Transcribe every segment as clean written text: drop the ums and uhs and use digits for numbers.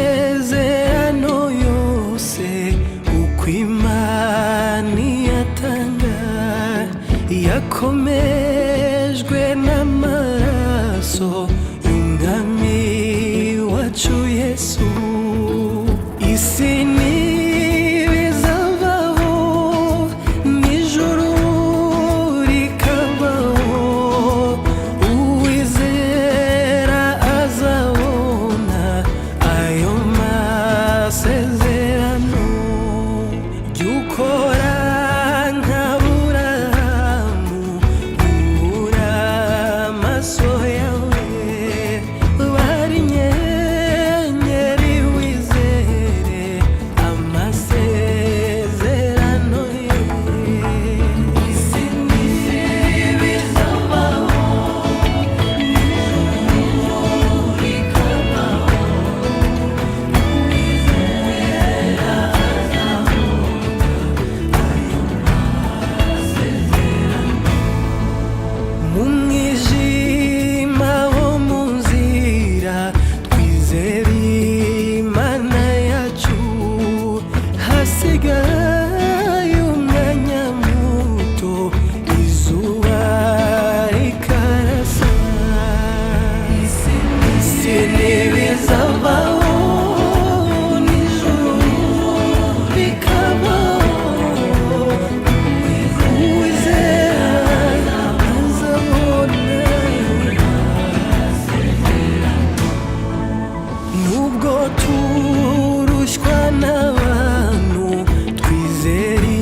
amasezerano yose uko Imana iyatanga yakomejwe n'amaraso y'Umwami wacu Yesu. Isi n'ibizabaho n'ijuru rikabaho, uwizera azabona ayo masezerano. Jya ukora nk'Aburahamu, ubura amaso yawe bari inyenyeri, wizere amasezerano ye. Isi n'ibizabaho n'ijuru rikabaho, uwizera azabona ayo masezerano. Mu mwijima wo mu nzira twizere Imana yacu, hasigaye umwanya muto izuba rikarasa. Isi n'ibizabaho n'ijuru rikabaho, uwizera azabona. Nubwo turushywa n'abantu, twizere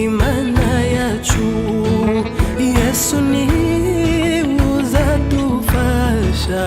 Imana yacu. Yesu niwe uzadufasha